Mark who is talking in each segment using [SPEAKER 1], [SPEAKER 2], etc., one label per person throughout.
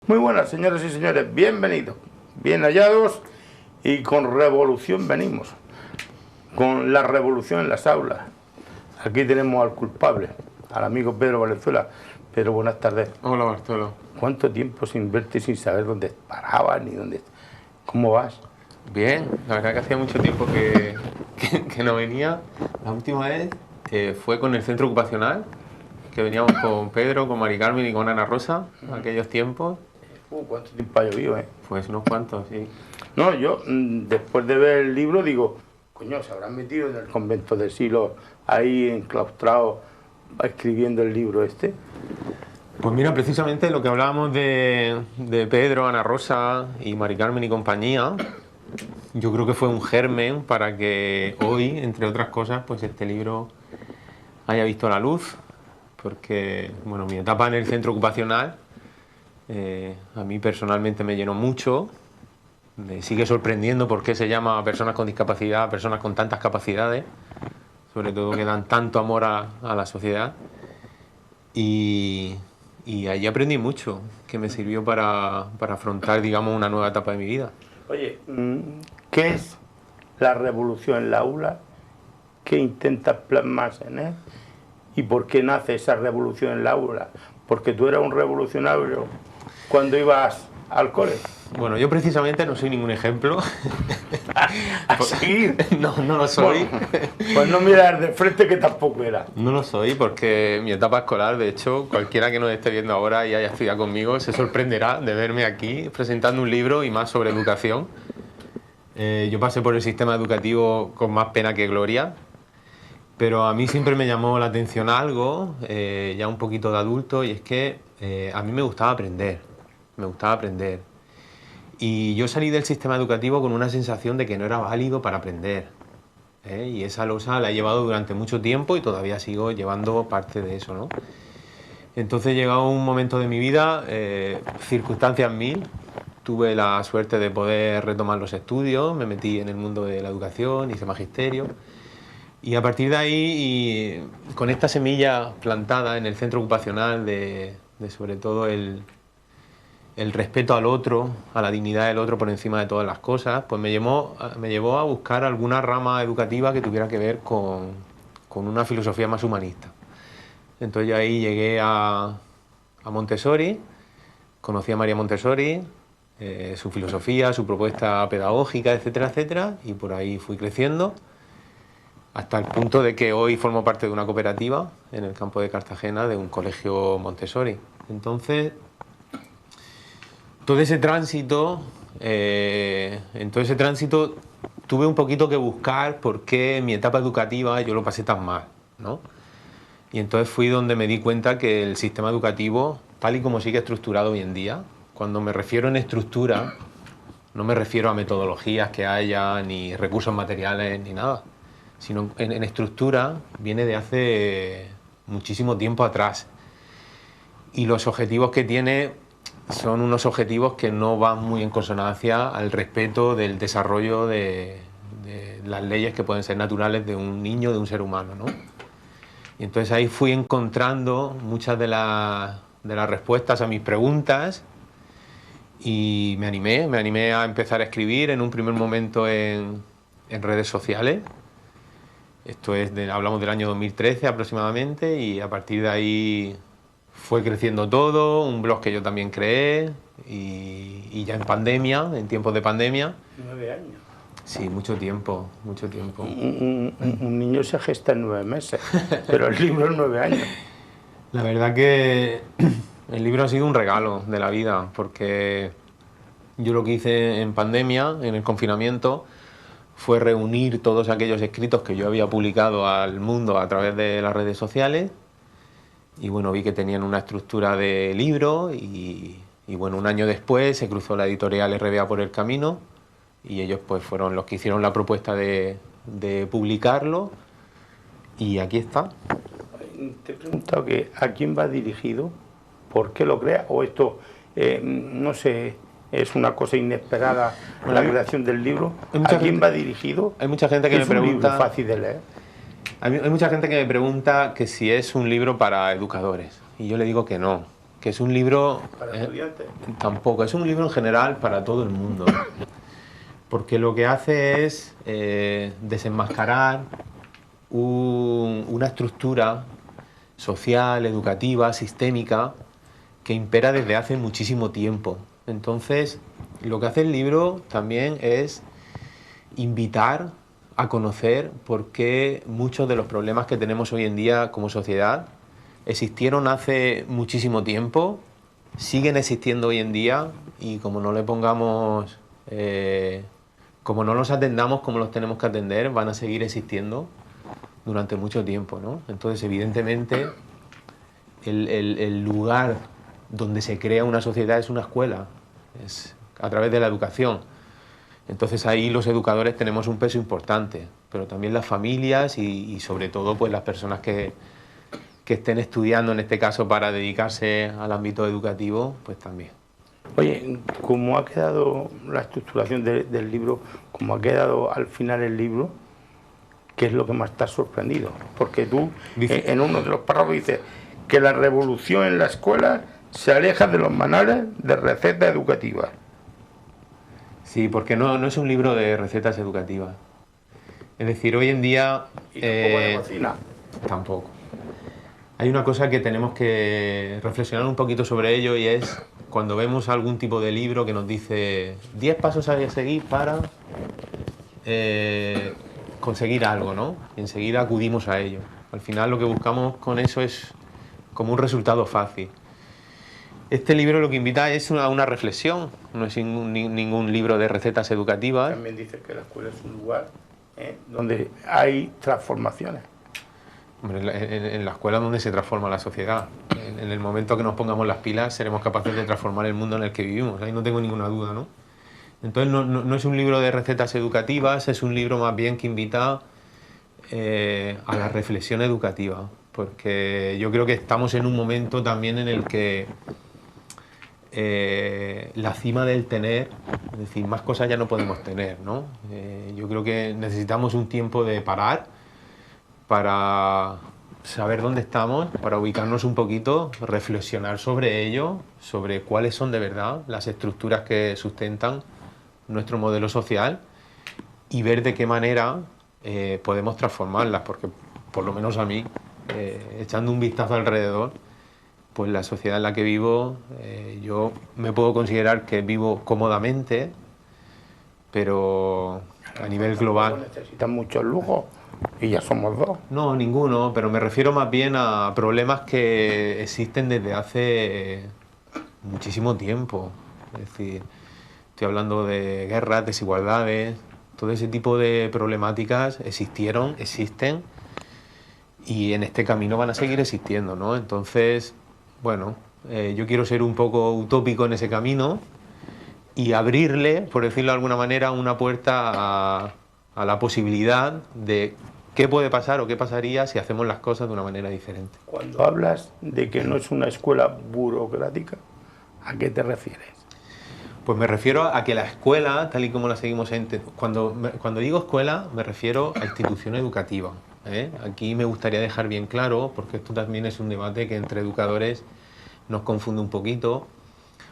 [SPEAKER 1] Muy buenas, señoras y señores, bienvenidos, bien hallados, y con revolución venimos, con la revolución en las aulas. Aquí tenemos al culpable, al amigo Pedro Valenzuela. Pedro, buenas tardes.
[SPEAKER 2] Hola, Bartolo.
[SPEAKER 1] ¿Cuánto tiempo sin verte, sin saber dónde parabas ni dónde... ¿Cómo vas?
[SPEAKER 2] Bien, la verdad que hacía mucho tiempo que no venía. La última vez fue con el centro ocupacional, que veníamos con Pedro, con Mari Carmen y con Ana Rosa, en aquellos tiempos.
[SPEAKER 1] ¿Cuánto tiempo ha llovido,
[SPEAKER 2] Pues unos cuantos, sí.
[SPEAKER 1] No, yo después de ver el libro digo, coño, se habrán metido en el convento de Silos, ahí enclaustrado, escribiendo el libro este.
[SPEAKER 2] Pues mira, precisamente lo que hablábamos de Pedro, Ana Rosa y Mari Carmen y compañía, yo creo que fue un germen para que hoy, entre otras cosas, pues este libro haya visto la luz, porque, bueno, mi etapa en el centro ocupacional a mí personalmente me llenó mucho. Me sigue sorprendiendo por qué se llama personas con discapacidad, personas con tantas capacidades, sobre todo que dan tanto amor a la sociedad. Y allí aprendí mucho, que me sirvió para afrontar, digamos, una nueva etapa de mi vida.
[SPEAKER 1] Oye, ¿qué es la revolución en la aula? ¿Qué intentas plasmar en él? ¿Y por qué nace esa revolución en la aula? Porque tú eras un revolucionario cuando ibas al cole.
[SPEAKER 2] Bueno, yo precisamente no soy ningún ejemplo.
[SPEAKER 1] ¿A seguir?
[SPEAKER 2] No lo soy.
[SPEAKER 1] Bueno, pues no mirar de frente, que tampoco era.
[SPEAKER 2] No lo soy, porque mi etapa escolar, de hecho, cualquiera que nos esté viendo ahora y haya estudiado conmigo se sorprenderá de verme aquí presentando un libro, y más sobre educación. Yo pasé por el sistema educativo con más pena que gloria, pero a mí siempre me llamó la atención algo, ya un poquito de adulto, y es que a mí me gustaba aprender. Y yo salí del sistema educativo con una sensación de que no era válido para aprender. Y esa losa la he llevado durante mucho tiempo y todavía sigo llevando parte de eso, ¿no? Entonces, llegado un momento de mi vida, circunstancias mil, tuve la suerte de poder retomar los estudios, me metí en el mundo de la educación, hice magisterio, y a partir de ahí, y con esta semilla plantada en el centro ocupacional de sobre todo el respeto al otro, a la dignidad del otro por encima de todas las cosas, pues me llevó a buscar alguna rama educativa que tuviera que ver con una filosofía más humanista. Entonces yo ahí llegué a Montessori, conocí a María Montessori, su filosofía, su propuesta pedagógica, etcétera, etcétera, y por ahí fui creciendo hasta el punto de que hoy formo parte de una cooperativa en el campo de Cartagena, de un colegio Montessori. Entonces, en todo ese tránsito tuve un poquito que buscar por qué en mi etapa educativa yo lo pasé tan mal, ¿no? Y entonces fui donde me di cuenta que el sistema educativo, tal y como sigue estructurado hoy en día, cuando me refiero en estructura, no me refiero a metodologías que haya, ni recursos materiales, ni nada, sino en estructura viene de hace muchísimo tiempo atrás. Y los objetivos que tiene son unos objetivos que no van muy en consonancia al respeto del desarrollo de las leyes que pueden ser naturales de un niño, de un ser humano, ¿no? Y entonces ahí fui encontrando muchas de las respuestas a mis preguntas, y me animé a empezar a escribir en un primer momento en redes sociales. Esto es, hablamos del año 2013 aproximadamente, y a partir de ahí fue creciendo todo, un blog que yo también creé, y ya en pandemia, en tiempos de pandemia.
[SPEAKER 1] 9 años.
[SPEAKER 2] Sí, mucho tiempo.
[SPEAKER 1] Un niño se gesta en 9 meses, pero el libro en 9 años.
[SPEAKER 2] La verdad que el libro ha sido un regalo de la vida, porque yo lo que hice en pandemia, en el confinamiento, fue reunir todos aquellos escritos que yo había publicado al mundo a través de las redes sociales, y bueno, vi que tenían una estructura de libro, y bueno, un año después se cruzó la editorial RBA por el camino, y ellos pues fueron los que hicieron la propuesta de publicarlo, y aquí está.
[SPEAKER 1] Te he preguntado que a quién va dirigido, por qué lo creas, o esto, no sé, es una cosa inesperada la creación del libro. ¿A quién va dirigido?
[SPEAKER 2] Hay mucha gente que me pregunta...
[SPEAKER 1] ¿Es un libro fácil de leer?
[SPEAKER 2] Hay mucha gente que me pregunta que si es un libro para educadores. Y yo le digo que no. Que es un libro...
[SPEAKER 1] ¿Para estudiantes?
[SPEAKER 2] Tampoco. Es un libro en general para todo el mundo. Porque lo que hace es desenmascarar una estructura social, educativa, sistémica, que impera desde hace muchísimo tiempo. Entonces, lo que hace el libro también es invitar a conocer por qué muchos de los problemas que tenemos hoy en día como sociedad existieron hace muchísimo tiempo, siguen existiendo hoy en día, y como no le pongamos, como no los atendamos como los tenemos que atender, van a seguir existiendo durante mucho tiempo, ¿no? Entonces, evidentemente, el lugar donde se crea una sociedad es una escuela, es a través de la educación. Entonces ahí los educadores tenemos un peso importante, pero también las familias y sobre todo pues las personas que estén estudiando, en este caso para dedicarse al ámbito educativo, pues también.
[SPEAKER 1] Oye, ¿cómo ha quedado la estructuración del libro? ¿Cómo ha quedado al final el libro? ¿Qué es lo que más te ha sorprendido? Porque tú en uno de los párrafos dices que la revolución en la escuela se aleja de los manuales de recetas educativas.
[SPEAKER 2] Sí, porque no es un libro de recetas educativas. Es decir, hoy en día...
[SPEAKER 1] ¿Y tampoco de cocina?
[SPEAKER 2] Tampoco. Hay una cosa que tenemos que reflexionar un poquito sobre ello, y es cuando vemos algún tipo de libro que nos dice 10 pasos a seguir para conseguir algo, ¿no? Y enseguida acudimos a ello. Al final lo que buscamos con eso es como un resultado fácil. Este libro lo que invita es a una reflexión, no es ningún libro de recetas educativas.
[SPEAKER 1] También dice que la escuela es un lugar donde hay transformaciones.
[SPEAKER 2] Hombre, en la escuela donde se transforma la sociedad. En el momento que nos pongamos las pilas seremos capaces de transformar el mundo en el que vivimos, ahí no tengo ninguna duda, ¿no? Entonces no es un libro de recetas educativas, es un libro más bien que invita a la reflexión educativa, porque yo creo que estamos en un momento también en el que la cima del tener, es decir, más cosas ya no podemos tener, ¿no? Yo creo que necesitamos un tiempo de parar para saber dónde estamos, para ubicarnos un poquito, reflexionar sobre ello, sobre cuáles son de verdad las estructuras que sustentan nuestro modelo social, y ver de qué manera podemos transformarlas, porque por lo menos a mí, echando un vistazo alrededor, pues la sociedad en la que vivo, yo me puedo considerar que vivo cómodamente, pero a nivel global...
[SPEAKER 1] Necesitan muchos lujos y ya somos dos.
[SPEAKER 2] No, ninguno, pero me refiero más bien a problemas que existen desde hace muchísimo tiempo. Es decir, estoy hablando de guerras, desigualdades, todo ese tipo de problemáticas existieron, existen, y en este camino van a seguir existiendo, ¿no? Entonces, bueno, yo quiero ser un poco utópico en ese camino y abrirle, por decirlo de alguna manera, una puerta a la posibilidad de qué puede pasar o qué pasaría si hacemos las cosas de una manera diferente.
[SPEAKER 1] Cuando hablas de que no es una escuela burocrática, ¿a qué te refieres?
[SPEAKER 2] Pues me refiero a que la escuela, tal y como la seguimos cuando digo escuela, me refiero a institución educativa, ¿eh? Aquí me gustaría dejar bien claro, porque esto también es un debate que entre educadores nos confunde un poquito.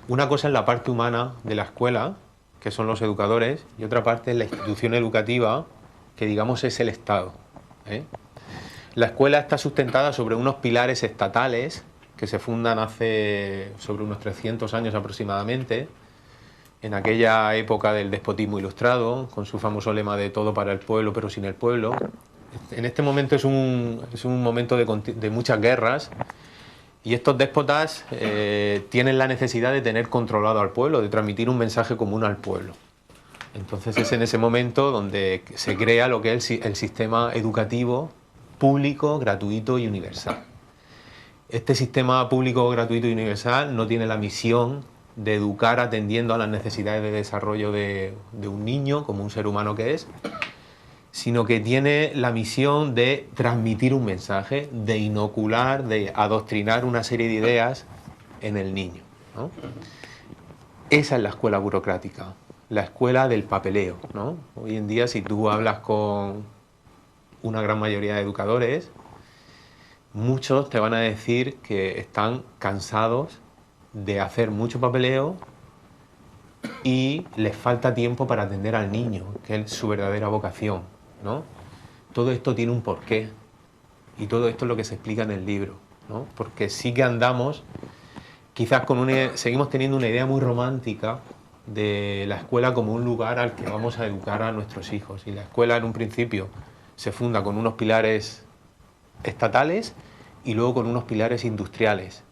[SPEAKER 2] Una cosa es la parte humana de la escuela, que son los educadores, y otra parte es la institución educativa, que digamos es el Estado, ¿eh? La escuela está sustentada sobre unos pilares estatales que se fundan hace sobre unos 300 años aproximadamente, en aquella época del despotismo ilustrado, con su famoso lema de todo para el pueblo pero sin el pueblo. En este momento es un momento de muchas guerras, y estos déspotas tienen la necesidad de tener controlado al pueblo, de transmitir un mensaje común al pueblo. Entonces es en ese momento donde se crea lo que es el sistema educativo público, gratuito y universal. Este sistema público, gratuito y universal no tiene la misión de educar atendiendo a las necesidades de desarrollo de un niño como un ser humano que es, sino que tiene la misión de transmitir un mensaje, de inocular, de adoctrinar una serie de ideas en el niño, ¿no? esa es la escuela burocrática, la escuela del papeleo, ¿no? Hoy en día, si tú hablas con una gran mayoría de educadores, muchos te van a decir que están cansados de hacer mucho papeleo y les falta tiempo para atender al niño, que es su verdadera vocación, ¿no? Todo esto tiene un porqué y todo esto es lo que se explica en el libro, ¿no? Porque sí que andamos, quizás seguimos teniendo una idea muy romántica de la escuela como un lugar al que vamos a educar a nuestros hijos. Y la escuela en un principio se funda con unos pilares estatales y luego con unos pilares industriales.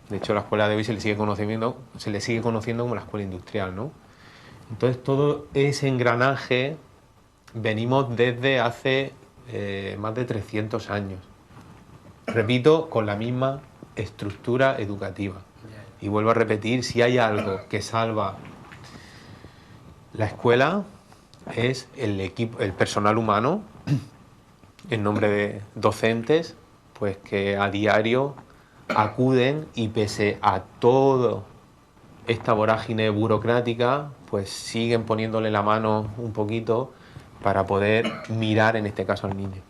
[SPEAKER 2] De hecho, la escuela de hoy se le sigue conociendo como la escuela industrial, ¿no? Entonces, todo ese engranaje venimos desde hace más de 300 años. Repito, con la misma estructura educativa. Y vuelvo a repetir, si hay algo que salva la escuela es el personal humano, en nombre de docentes, pues que a diario acuden y pese a todo esta vorágine burocrática, pues siguen poniéndole la mano un poquito para poder mirar en este caso al niño.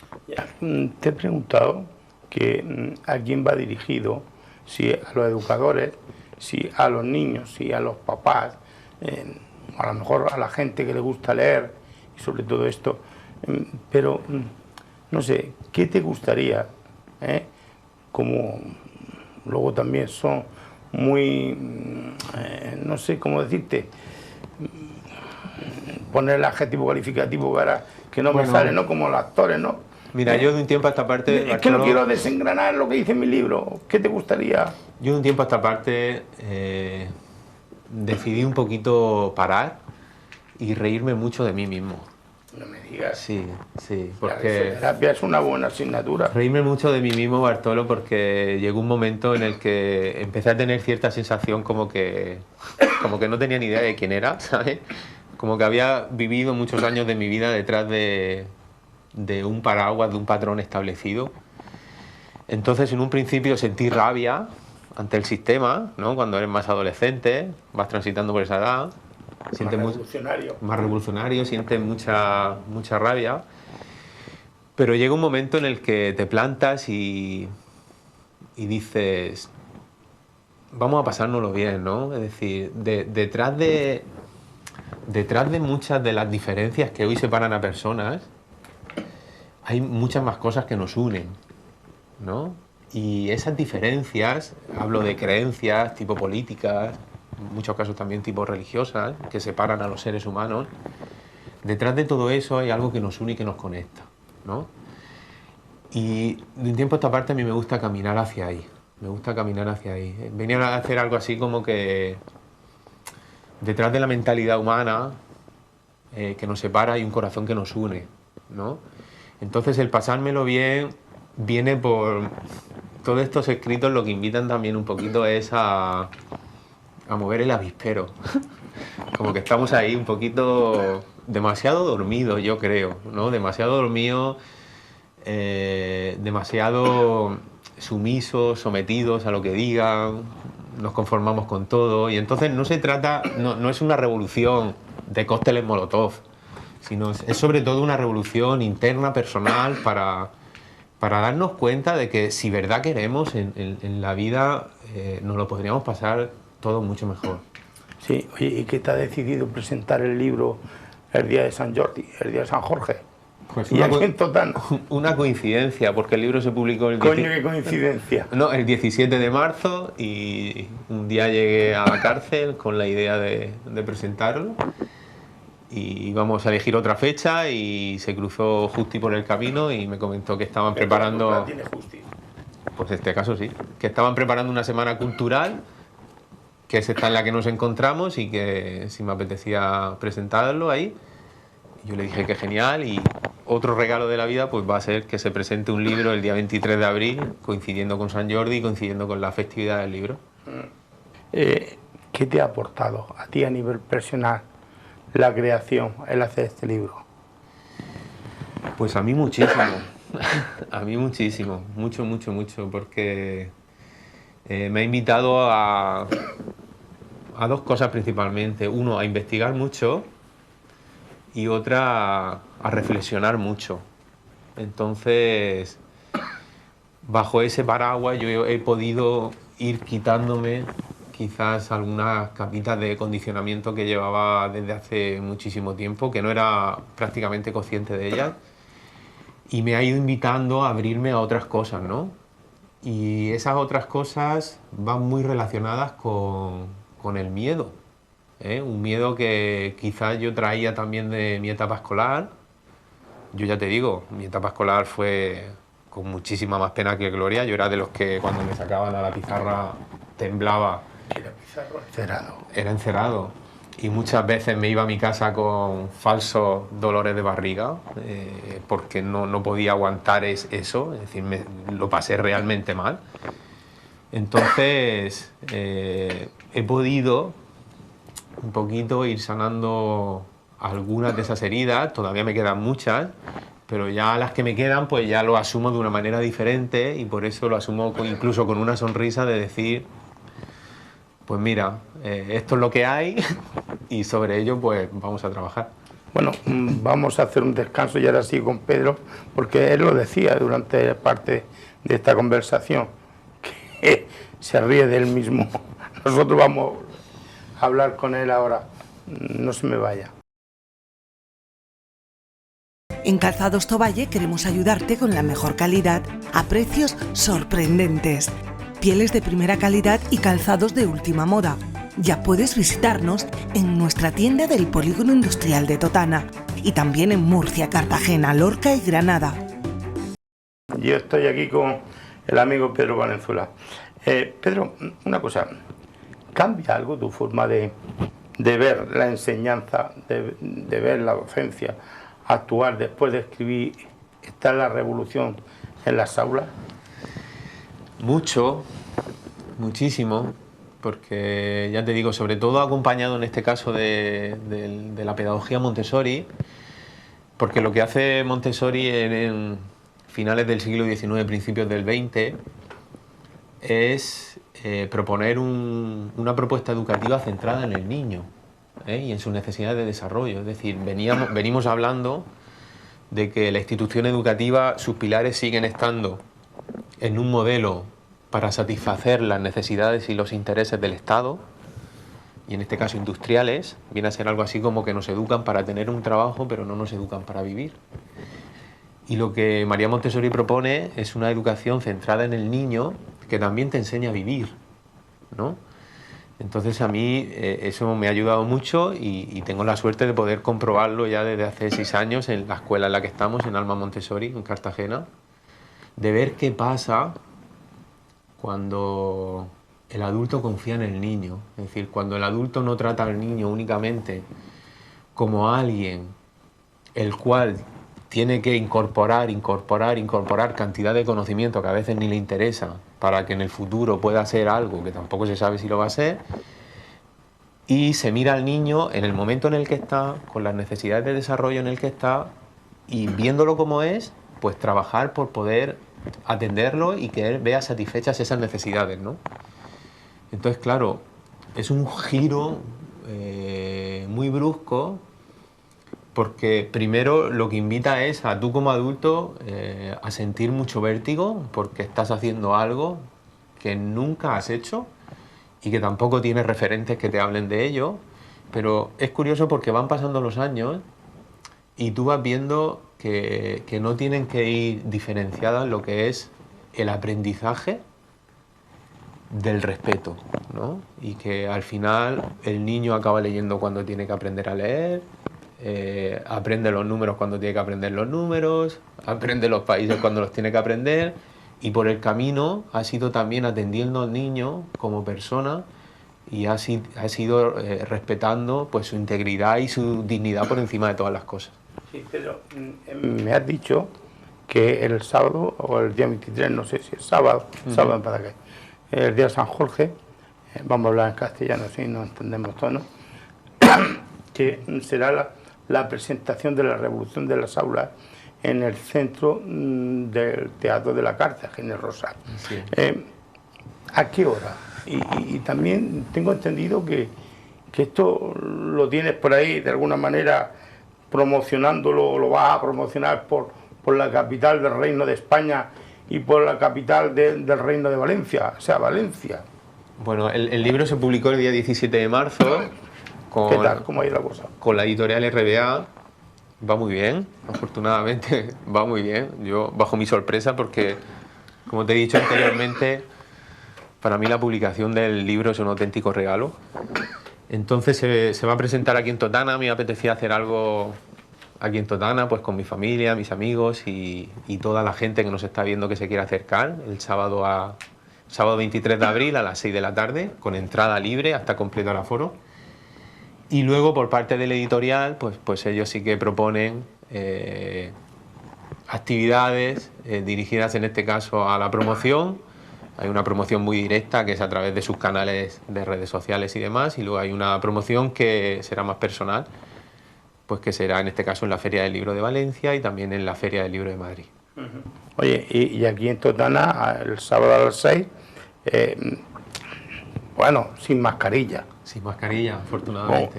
[SPEAKER 1] Te he preguntado que a quién va dirigido, si a los educadores, si a los niños, si a los papás, a lo mejor a la gente que le gusta leer y sobre todo esto, pero no sé, ¿qué te gustaría? Como luego también son muy, no sé cómo decirte, poner el adjetivo calificativo que no me sale, ¿no? Como los actores, ¿no?
[SPEAKER 2] Mira, yo de un tiempo a esta parte...
[SPEAKER 1] Es que no quiero desengranar lo que dice en mi libro. ¿Qué te gustaría?
[SPEAKER 2] Yo de un tiempo a esta parte decidí un poquito parar y reírme mucho de mí mismo.
[SPEAKER 1] No me digas.
[SPEAKER 2] Sí, sí,
[SPEAKER 1] porque... La terapia es una buena asignatura.
[SPEAKER 2] Reírme mucho de mí mismo, Bartolo, porque llegó un momento en el que empecé a tener cierta sensación como que no tenía ni idea de quién era, ¿sabes? Como que había vivido muchos años de mi vida detrás de un paraguas, de un patrón establecido. Entonces, en un principio sentí rabia ante el sistema, ¿no? Cuando eres más adolescente, vas transitando por esa edad. Más revolucionario, sientes mucha rabia. Pero llega un momento en el que te plantas y dices, vamos a pasárnoslo bien, ¿no? Es decir, detrás de muchas de las diferencias que hoy separan a personas, hay muchas más cosas que nos unen, ¿no? Y esas diferencias, hablo de creencias tipo políticas, en muchos casos también tipo religiosas, que separan a los seres humanos, detrás de todo eso hay algo que nos une y que nos conecta, ¿no? Y de un tiempo a esta parte a mí me gusta caminar hacia ahí, Venía a hacer algo así como que detrás de la mentalidad humana que nos separa hay un corazón que nos une, ¿no? Entonces el pasármelo bien viene por todos estos escritos, lo que invitan también un poquito es a mover el avispero. Como que estamos ahí un poquito demasiado dormidos, yo creo, ¿no? Demasiado dormidos, demasiado sumisos, sometidos a lo que digan, nos conformamos con todo y entonces no se trata, no es una revolución de cócteles Molotov, sino es sobre todo una revolución interna, personal, para darnos cuenta de que si verdad queremos en la vida nos lo podríamos pasar todo mucho mejor.
[SPEAKER 1] Sí, oye, ¿y qué te ha decidido presentar el libro el día de San Jordi, el día de San Jorge?
[SPEAKER 2] Pues
[SPEAKER 1] y aquí en Totana.
[SPEAKER 2] Una coincidencia, porque el libro se publicó
[SPEAKER 1] ¿Qué coincidencia?
[SPEAKER 2] No, el 17 de marzo y un día llegué a la cárcel con la idea de presentarlo y íbamos a elegir otra fecha y se cruzó Justi por el camino y me comentó que estaban preparando...
[SPEAKER 1] ¿Tiene Justi?
[SPEAKER 2] Pues en este caso sí, que estaban preparando una semana cultural, que es esta en la que nos encontramos y que si me apetecía presentarlo ahí. Yo le dije que genial y otro regalo de la vida pues va a ser que se presente un libro el día 23 de abril, coincidiendo con San Jordi y coincidiendo con la festividad del libro.
[SPEAKER 1] ¿Qué te ha aportado a ti a nivel personal la creación, el hacer este libro?
[SPEAKER 2] Pues a mí muchísimo, a mí muchísimo, mucho, porque me ha invitado a a dos cosas principalmente. Uno, a investigar mucho y otra, a reflexionar mucho. Entonces, bajo ese paraguas yo he podido ir quitándome quizás algunas capitas de condicionamiento que llevaba desde hace muchísimo tiempo, que no era prácticamente consciente de ellas, y me ha ido invitando a abrirme a otras cosas, ¿no? Y esas otras cosas van muy relacionadas con el miedo, ¿eh? Un miedo que quizás yo traía también de mi etapa escolar. Yo ya te digo, mi etapa escolar fue con muchísima más pena que gloria. Yo era de los que cuando me sacaban a la pizarra temblaba.
[SPEAKER 1] Era pizarro encerado.
[SPEAKER 2] Era encerado. Y muchas veces me iba a mi casa con falsos dolores de barriga, porque no podía aguantar eso, es decir, lo pasé realmente mal. Entonces, he podido un poquito ir sanando algunas de esas heridas, todavía me quedan muchas, pero ya las que me quedan pues ya lo asumo de una manera diferente, y por eso lo asumo incluso con una sonrisa de decir, pues mira, esto es lo que hay y sobre ello pues vamos a trabajar.
[SPEAKER 1] Bueno, vamos a hacer un descanso y ahora sí con Pedro, porque él lo decía durante parte de esta conversación, que se ríe de él mismo. Nosotros vamos a hablar con él ahora. No se me vaya.
[SPEAKER 3] En Calzados Tovalle queremos ayudarte con la mejor calidad a precios sorprendentes. Pieles de primera calidad y calzados de última moda. Ya puedes visitarnos en nuestra tienda del Polígono Industrial de Totana y también en Murcia, Cartagena, Lorca y Granada.
[SPEAKER 1] Yo estoy aquí con el amigo Pedro Valenzuela. Pedro, una cosa, ¿cambia algo tu forma de ver la enseñanza, de ver la docencia, actuar después de escribir Está la revolución en las aulas?
[SPEAKER 2] Mucho, muchísimo, porque ya te digo, sobre todo acompañado en este caso de la pedagogía Montessori, porque lo que hace Montessori en finales del siglo XIX, principios del XX, es proponer una propuesta educativa centrada en el niño, y en sus necesidades de desarrollo. Es decir, venimos hablando de que la institución educativa, sus pilares siguen estando en un modelo para satisfacer las necesidades y los intereses del Estado, y en este caso industriales. Viene a ser algo así como que nos educan para tener un trabajo, pero no nos educan para vivir. Y lo que María Montessori propone es una educación centrada en el niño, que también te enseña a vivir, ¿no? Entonces a mí eso me ha ayudado mucho, y tengo la suerte de poder comprobarlo ya desde hace 6 años en la escuela en la que estamos, en Alma Montessori, en Cartagena, de ver qué pasa cuando el adulto confía en el niño. Es decir, cuando el adulto no trata al niño únicamente como alguien el cual tiene que incorporar cantidad de conocimiento que a veces ni le interesa para que en el futuro pueda hacer algo que tampoco se sabe si lo va a hacer, y se mira al niño en el momento en el que está, con las necesidades de desarrollo en el que está, y viéndolo como es, pues trabajar por poder atenderlo y que él vea satisfechas esas necesidades, ¿no? Entonces, claro, es un giro muy brusco, porque primero lo que invita es a tú como adulto a sentir mucho vértigo, porque estás haciendo algo que nunca has hecho y que tampoco tienes referentes que te hablen de ello. Pero es curioso porque van pasando los años y tú vas viendo que no tienen que ir diferenciadas lo que es el aprendizaje del respeto, ¿no? Y que al final el niño acaba leyendo cuando tiene que aprender a leer, aprende los números cuando tiene que aprender los números, aprende los países cuando los tiene que aprender, y por el camino ha sido también atendiendo al niño como persona, y ha sido respetando pues su integridad y su dignidad por encima de todas las cosas.
[SPEAKER 1] Sí, Pedro, me has dicho que el sábado, o el día 23, no sé si es sábado, sábado para qué, el día de San Jorge, vamos a hablar en castellano, si no entendemos todo, ¿no? Que será la presentación de la Revolución de las Aulas en el centro del Teatro de la Cárcel, Generosa. Sí. ¿A qué hora? Y también tengo entendido que que esto lo tienes por ahí de alguna manera promocionándolo, lo vas a promocionar por la capital del Reino de España y por la capital del Reino de Valencia, o sea, Valencia.
[SPEAKER 2] Bueno, el libro se publicó el día 17 de marzo.
[SPEAKER 1] ¿Qué tal? ¿Cómo ha ido la cosa?
[SPEAKER 2] Con la editorial RBA. Va muy bien, afortunadamente va muy bien. Yo, bajo mi sorpresa, porque, como te he dicho anteriormente, para mí la publicación del libro es un auténtico regalo. Entonces se va a presentar aquí en Totana. A mí me apetecía hacer algo aquí en Totana, pues con mi familia, mis amigos y toda la gente que nos está viendo que se quiera acercar el sábado 23 de abril a las 6 de la tarde, con entrada libre hasta completar aforo. Y luego, por parte del editorial, pues ellos sí que proponen actividades dirigidas, en este caso, a la promoción. Hay una promoción muy directa, que es a través de sus canales de redes sociales y demás, y luego hay una promoción que será más personal, pues que será, en este caso, en la Feria del Libro de Valencia y también en la Feria del Libro de Madrid.
[SPEAKER 1] Oye, y aquí en Totana, el sábado a las 6, bueno, sin mascarilla.
[SPEAKER 2] Sin mascarilla, afortunadamente.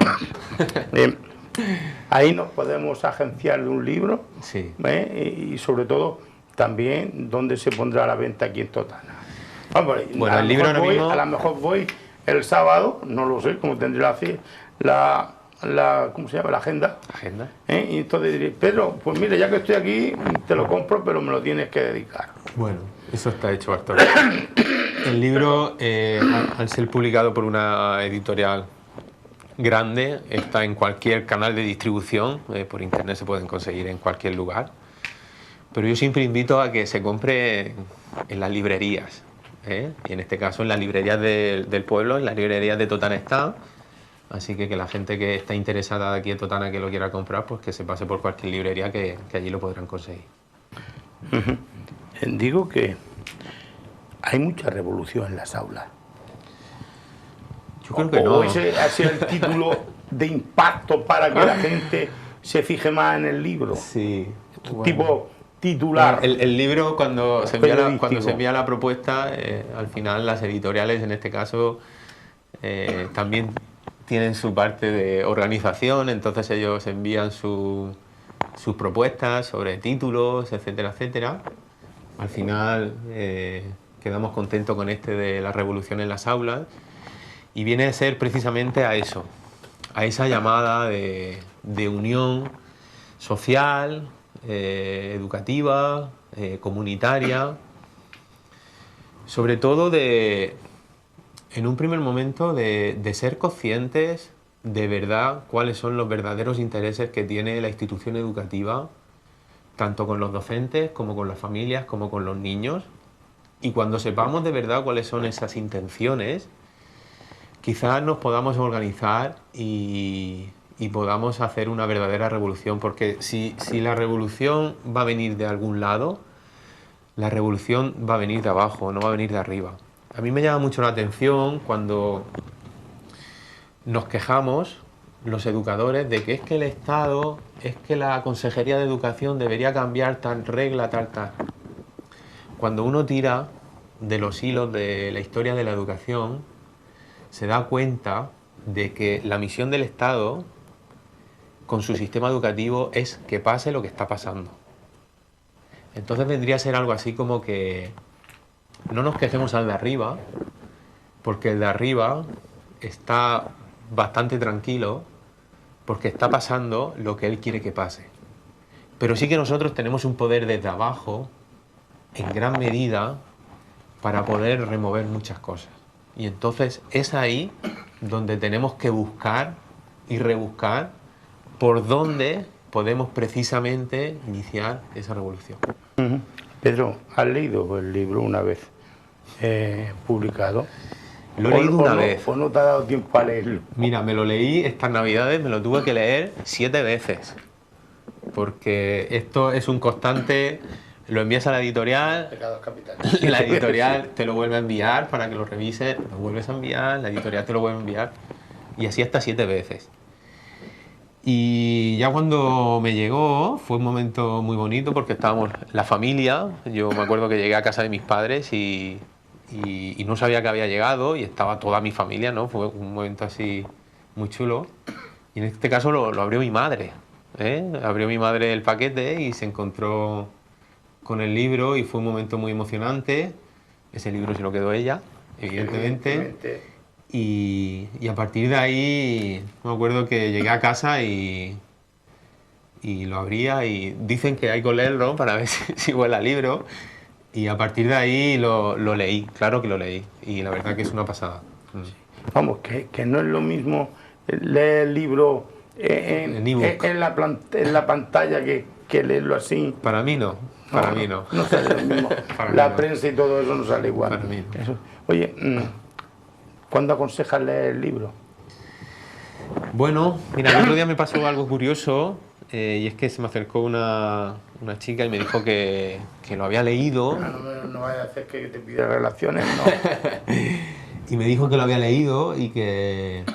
[SPEAKER 1] Ahí nos podemos agenciar de un libro.
[SPEAKER 2] Sí.
[SPEAKER 1] Y sobre todo, también, dónde se pondrá a la venta aquí en Totana.
[SPEAKER 2] Bueno, el libro ahora mismo...
[SPEAKER 1] A lo mejor voy el sábado, no lo sé, como tendré ¿cómo se llama? La agenda.
[SPEAKER 2] ¿Agenda?
[SPEAKER 1] Y entonces diré, Pedro, pues mira, ya que estoy aquí, te lo compro, pero me lo tienes que dedicar.
[SPEAKER 2] Bueno, eso está hecho, Bartolo. El libro, al ser publicado por una editorial grande, está en cualquier canal de distribución, por internet se pueden conseguir en cualquier lugar. Pero yo siempre invito a que se compre en las librerías, y en este caso en las librerías del pueblo, en las librerías de Totana está. Así que la gente que está interesada de aquí en Totana, que lo quiera comprar, pues que se pase por cualquier librería que allí lo podrán conseguir.
[SPEAKER 1] Digo que hay mucha revolución en las aulas.
[SPEAKER 2] Yo creo que no.
[SPEAKER 1] ¿O ese ha sido el título de impacto para que la gente se fije más en el libro?
[SPEAKER 2] Sí. Bueno.
[SPEAKER 1] Tipo titular.
[SPEAKER 2] Bueno, el libro, cuando se envía la propuesta, al final las editoriales, en este caso, también tienen su parte de organización, entonces ellos envían sus propuestas sobre títulos, etcétera, etcétera. Al final quedamos contentos con este de la revolución en las aulas y viene a ser precisamente a eso, a esa llamada de unión social, educativa, comunitaria, sobre todo en un primer momento de ser conscientes de verdad cuáles son los verdaderos intereses que tiene la institución educativa, tanto con los docentes como con las familias, como con los niños. Y cuando sepamos de verdad cuáles son esas intenciones, quizás nos podamos organizar y podamos hacer una verdadera revolución, porque si la revolución va a venir de algún lado, la revolución va a venir de abajo, no va a venir de arriba. A mí me llama mucho la atención cuando nos quejamos, los educadores, de que es que el Estado, es que la Consejería de Educación debería cambiar tal regla, tal. Cuando uno tira de los hilos de la historia de la educación, se da cuenta de que la misión del Estado con su sistema educativo es que pase lo que está pasando. Entonces vendría a ser algo así como que no nos quejemos al de arriba, porque el de arriba está bastante tranquilo, porque está pasando lo que él quiere que pase. Pero sí que nosotros tenemos un poder desde abajo, en gran medida, para poder remover muchas cosas. Y entonces es ahí donde tenemos que buscar y rebuscar por dónde podemos precisamente iniciar esa revolución.
[SPEAKER 1] Pedro, ¿has leído el libro una vez publicado?
[SPEAKER 2] Lo he leído una vez.
[SPEAKER 1] ¿O no te ha dado tiempo a leerlo?
[SPEAKER 2] Mira, me lo leí estas navidades, me lo tuve que leer 7 veces. Porque esto es un constante, lo envías a la editorial, y la editorial te lo vuelve a enviar para que lo revises, lo vuelves a enviar, la editorial te lo vuelve a enviar, y así hasta 7 veces. Y ya cuando me llegó fue un momento muy bonito porque estábamos la familia, yo me acuerdo que llegué a casa de mis padres y no sabía que había llegado y estaba toda mi familia, ¿no? Fue un momento así muy chulo. Y en este caso lo abrió mi madre, ¿eh? Abrió mi madre el paquete y se encontró con el libro y fue un momento muy emocionante. Ese libro se lo quedó ella, evidentemente. Y a partir de ahí me acuerdo que llegué a casa y lo abría y dicen que hay que leerlo para ver si huele a libro. Y a partir de ahí lo leí, claro que lo leí. Y la verdad que es una pasada.
[SPEAKER 1] Vamos, que no es lo mismo leer el libro en la pantalla que leerlo así.
[SPEAKER 2] Para mí no. Para mí no.
[SPEAKER 1] No sale lo mismo. La prensa y todo eso no sale igual.
[SPEAKER 2] Para mí no.
[SPEAKER 1] Eso. Oye, ¿cuándo aconsejas leer el libro?
[SPEAKER 2] Bueno, mira, el otro día me pasó algo curioso y es que se me acercó una chica y me dijo que lo había leído.
[SPEAKER 1] No vaya a hacer que te pida relaciones, ¿no?
[SPEAKER 2] Y me dijo que lo había leído y que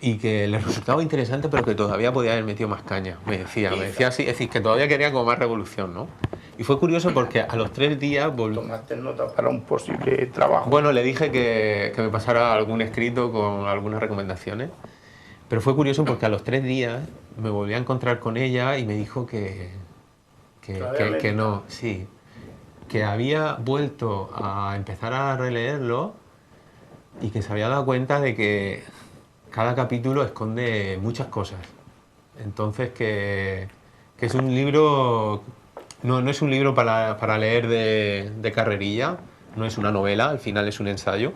[SPEAKER 2] le resultaba interesante, pero que todavía podía haber metido más caña. Me decía así, es decir, que todavía quería como más revolución, ¿no? Y fue curioso porque a los 3 días...
[SPEAKER 1] ¿Tomaste nota para un posible trabajo?
[SPEAKER 2] Bueno, le dije que me pasara algún escrito con algunas recomendaciones, pero fue curioso porque a los 3 días me volví a encontrar con ella y me dijo que no, sí, que había vuelto a empezar a releerlo y que se había dado cuenta de que cada capítulo esconde muchas cosas. Entonces que es un libro, no es un libro para leer de carrerilla, no es una novela, al final es un ensayo.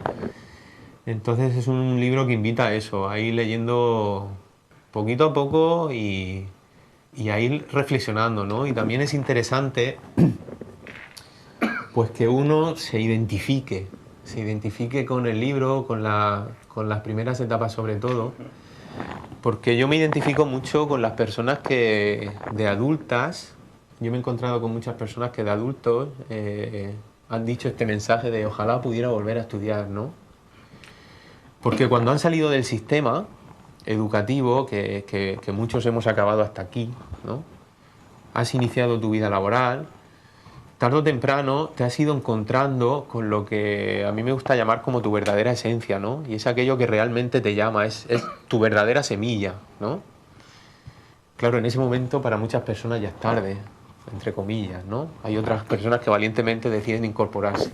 [SPEAKER 2] Entonces es un libro que invita a eso, a ir leyendo poquito a poco y a ir reflexionando, ¿no? Y también es interesante pues que uno se identifique con el libro, con las primeras etapas sobre todo, porque yo me identifico mucho con las personas que de adultas, yo me he encontrado con muchas personas que de adultos han dicho este mensaje de ojalá pudiera volver a estudiar, ¿no? Porque cuando han salido del sistema educativo, que muchos hemos acabado hasta aquí, ¿no? Has iniciado tu vida laboral, tarde o temprano te has ido encontrando con lo que a mí me gusta llamar como tu verdadera esencia, ¿no? Y es aquello que realmente te llama, es tu verdadera semilla, ¿no? Claro, en ese momento para muchas personas ya es tarde, entre comillas, ¿no? Hay otras personas que valientemente deciden incorporarse.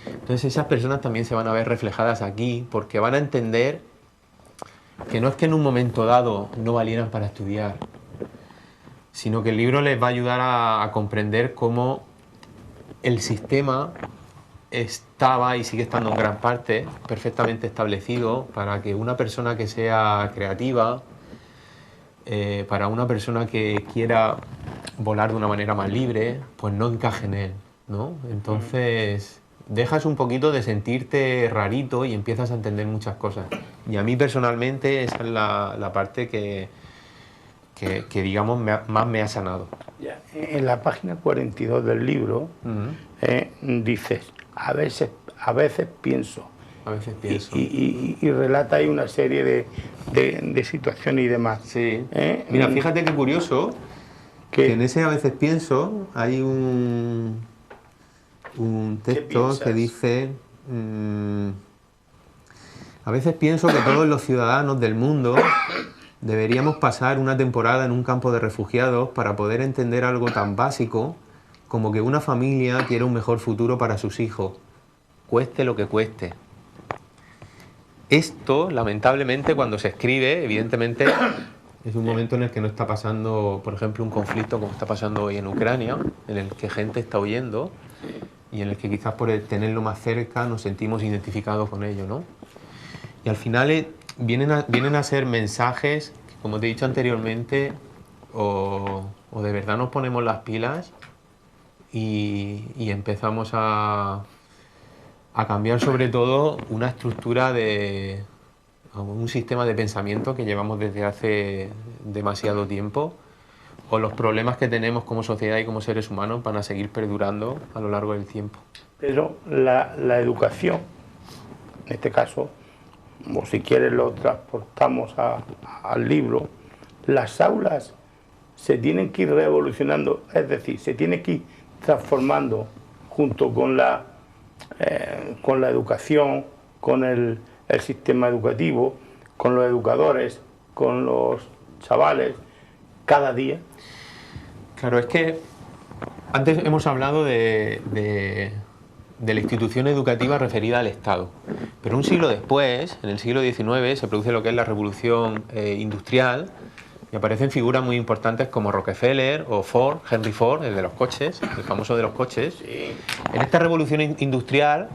[SPEAKER 2] Entonces esas personas también se van a ver reflejadas aquí porque van a entender que no es que en un momento dado no valieran para estudiar, sino que el libro les va a ayudar a comprender cómo el sistema estaba y sigue estando en gran parte perfectamente establecido para que una persona que sea creativa, para una persona que quiera volar de una manera más libre, pues no encaje en él, ¿no? Entonces dejas un poquito de sentirte rarito y empiezas a entender muchas cosas. Y a mí personalmente esa es la parte que digamos más me ha sanado.
[SPEAKER 1] Ya, en la página 42 del libro dices, a veces pienso.
[SPEAKER 2] A veces pienso.
[SPEAKER 1] Y relata ahí una serie de situaciones y demás.
[SPEAKER 2] Sí. Mira, fíjate qué curioso, que en ese a veces pienso hay un texto que dice a veces pienso que todos los ciudadanos del mundo deberíamos pasar una temporada en un campo de refugiados para poder entender algo tan básico como que una familia quiere un mejor futuro para sus hijos, cueste lo que cueste. Esto, lamentablemente, cuando se escribe, evidentemente, es un momento en el que no está pasando, por ejemplo, un conflicto como está pasando hoy en Ucrania, en el que gente está huyendo y en el que quizás por tenerlo más cerca nos sentimos identificados con ello, ¿no? Y al final vienen a ser mensajes que, como te he dicho anteriormente, o de verdad nos ponemos las pilas y empezamos a cambiar sobre todo una estructura de un sistema de pensamiento que llevamos desde hace demasiado tiempo, o los problemas que tenemos como sociedad y como seres humanos van a seguir perdurando a lo largo del tiempo.
[SPEAKER 1] Pero la educación, en este caso, o si quieres lo transportamos al libro, las aulas se tienen que ir revolucionando, es decir, se tienen que ir transformando junto con la educación, con el sistema educativo, con los educadores, con los chavales cada día.
[SPEAKER 2] Claro, es que antes hemos hablado de la institución educativa referida al Estado, pero un siglo después, en el siglo XIX, se produce lo que es la revolución industrial y aparecen figuras muy importantes como Rockefeller o Ford, Henry Ford, el de los coches, el famoso de los coches.
[SPEAKER 1] Sí.
[SPEAKER 2] En esta revolución industrial,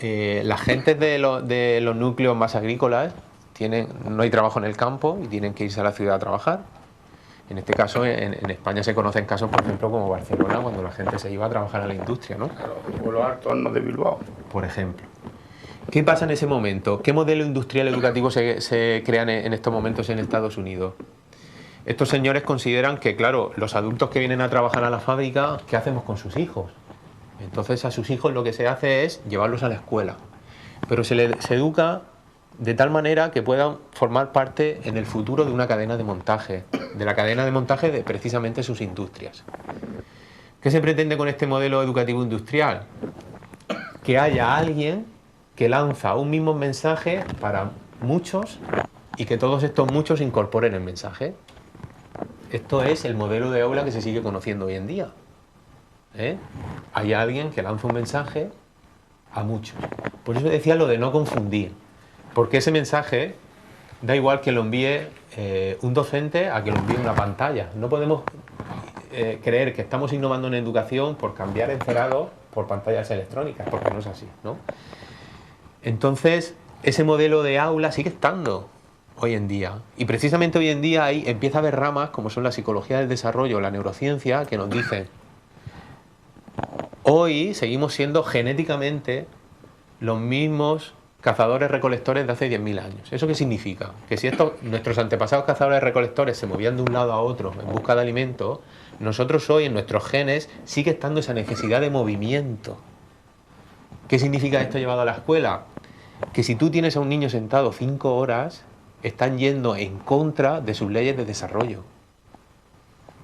[SPEAKER 2] las gentes de los núcleos más agrícolas no hay trabajo en el campo y tienen que irse a la ciudad a trabajar. En este caso, en España se conocen casos, por ejemplo, como Barcelona, cuando la gente se iba a trabajar a la industria, ¿no?
[SPEAKER 1] Claro, o los Altos Hornos de Bilbao.
[SPEAKER 2] Por ejemplo. ¿Qué pasa en ese momento? ¿Qué modelo industrial educativo se crean en estos momentos en Estados Unidos? Estos señores consideran que, claro, los adultos que vienen a trabajar a la fábrica, ¿qué hacemos con sus hijos? Entonces a sus hijos lo que se hace es llevarlos a la escuela, pero se educa de tal manera que puedan formar parte en el futuro de una cadena de montaje, de la cadena de montaje de precisamente sus industrias. ¿Qué se pretende con este modelo educativo industrial? Que haya alguien que lanza un mismo mensaje para muchos y que todos estos muchos incorporen el mensaje. Esto es el modelo de aula que se sigue conociendo hoy en día. Hay alguien que lanza un mensaje a muchos. Por eso decía lo de no confundir, porque ese mensaje da igual que lo envíe un docente a que lo envíe una pantalla. No podemos creer que estamos innovando en educación por cambiar encerados por pantallas electrónicas, porque no es así, ¿no? Entonces, ese modelo de aula sigue estando hoy en día. Y precisamente hoy en día ahí empieza a haber ramas como son la psicología del desarrollo, la neurociencia, que nos dicen: hoy seguimos siendo genéticamente los mismos cazadores-recolectores de hace 10.000 años. ¿Eso qué significa? Que si nuestros antepasados cazadores-recolectores se movían de un lado a otro en busca de alimento, nosotros hoy en nuestros genes sigue estando esa necesidad de movimiento. ¿Qué significa esto llevado a la escuela? Que si tú tienes a un niño sentado 5 horas, están yendo en contra de sus leyes de desarrollo.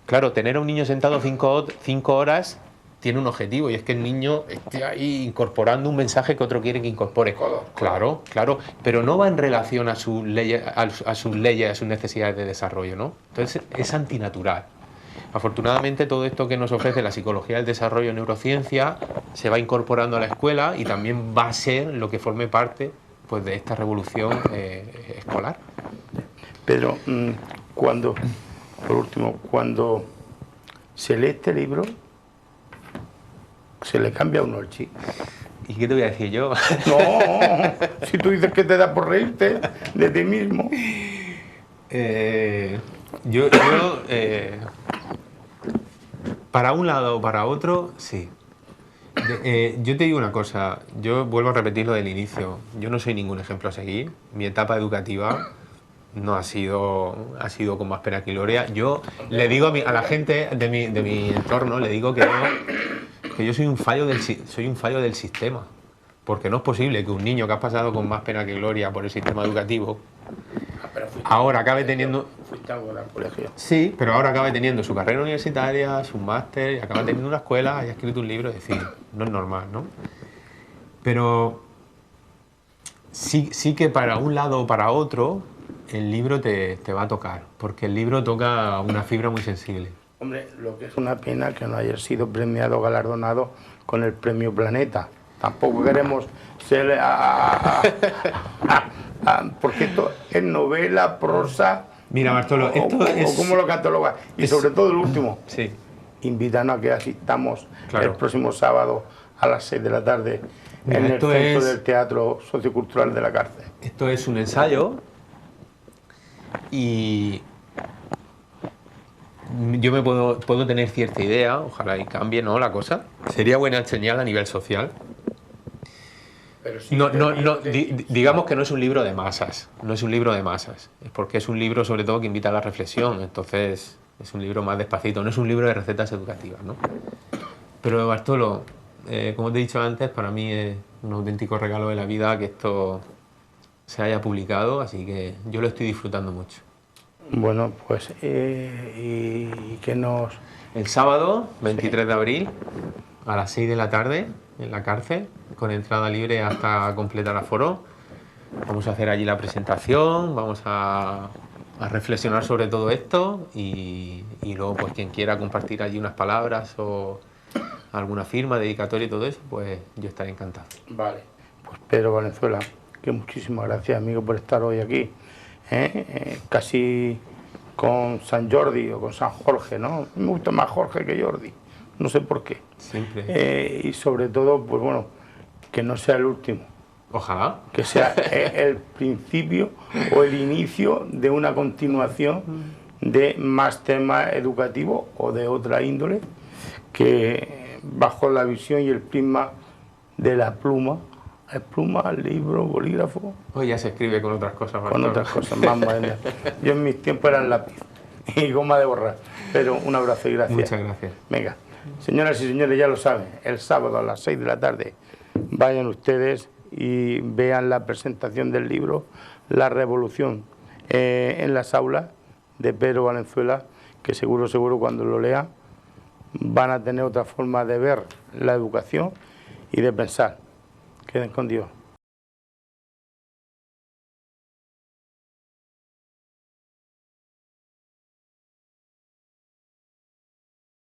[SPEAKER 2] Claro, tener a un niño sentado 5 horas tiene un objetivo, y es que el niño esté ahí incorporando un mensaje que otro quiere que incorpore. Claro, claro, pero no va en relación a sus leyes, a sus necesidades de desarrollo, ¿no? Entonces es antinatural. Afortunadamente todo esto que nos ofrece la psicología del desarrollo y neurociencia se va incorporando a la escuela y también va a ser lo que forme parte, pues, de esta revolución escolar.
[SPEAKER 1] Pedro, por último, cuando se lee este libro, se le cambia a uno el chip.
[SPEAKER 2] ¿Y qué te voy a decir yo?
[SPEAKER 1] No, si tú dices que te da por reírte de ti mismo. Para un lado o para otro, sí. Yo te digo una cosa, yo vuelvo a repetir lo del inicio. Yo no soy ningún ejemplo a seguir. Mi etapa educativa no ha sido con más pena que gloria. Yo le digo a la gente de mi entorno, le digo que yo soy un fallo del sistema. Porque no es posible que un niño que ha pasado con más pena que gloria por el sistema educativo ahora acabe teniendo... Fuiste algo al colegio.
[SPEAKER 2] Sí, pero ahora acabe teniendo su carrera universitaria, su máster, y acaba teniendo una escuela y ha escrito un libro. Es decir, no es normal, ¿no? Pero sí que para un lado o para otro el libro te va a tocar, porque el libro toca una fibra muy sensible. Hombre, lo que es una pena que no haya sido premiado o galardonado con el premio Planeta. Tampoco queremos ser... porque esto es novela, prosa... Mira, Bartolo, esto es... O cómo lo catalogas. Y sobre todo el último. Sí. Invítanos a que asistamos el próximo sábado a las 6 de la tarde en el centro del Teatro Sociocultural de la Cárcel. Esto es un ensayo y... yo puedo tener cierta idea, ojalá y cambie, ¿no?, la cosa. Sería buena señal a nivel social. Pero sí, digamos que no es un libro de masas, no es un libro de masas, es porque es un libro sobre todo que invita a la reflexión, entonces es un libro más despacito, no es un libro de recetas educativas, ¿no? Pero Bartolo, como te he dicho antes, para mí es un auténtico regalo de la vida que esto se haya publicado, así que yo lo estoy disfrutando mucho. Bueno, pues, y que nos... El sábado, 23 de abril, a las 6 de la tarde, en la cárcel, con entrada libre hasta completar aforo. Vamos a hacer allí la presentación, vamos a a reflexionar sobre todo esto y luego pues quien quiera compartir allí unas palabras o alguna firma, dedicatoria y todo eso, pues yo estaré encantado.
[SPEAKER 1] Vale, pues Pedro Valenzuela, que muchísimas gracias, amigo, por estar hoy aquí, casi con San Jordi o con San Jorge, ¿no? Me gusta más Jorge que Jordi, no sé por qué.
[SPEAKER 2] Siempre.
[SPEAKER 1] Y sobre todo, pues bueno, que no sea el último.
[SPEAKER 2] Ojalá.
[SPEAKER 1] Que sea el principio o el inicio de una continuación de más temas educativos o de otra índole, que bajo la visión y el prisma de la pluma, libro, bolígrafo.
[SPEAKER 2] Hoy ya se escribe con otras cosas.
[SPEAKER 1] Con otras cosas más modernas. Yo en mis tiempos era el lápiz y goma de borrar. Pero un abrazo y gracias.
[SPEAKER 2] Muchas gracias.
[SPEAKER 1] Venga, señoras y señores, ya lo saben, el sábado a las 6 de la tarde vayan ustedes y vean la presentación del libro La Revolución en las aulas de Pedro Valenzuela, que seguro cuando lo lean van a tener otra forma de ver la educación y de pensar. Queden con Dios.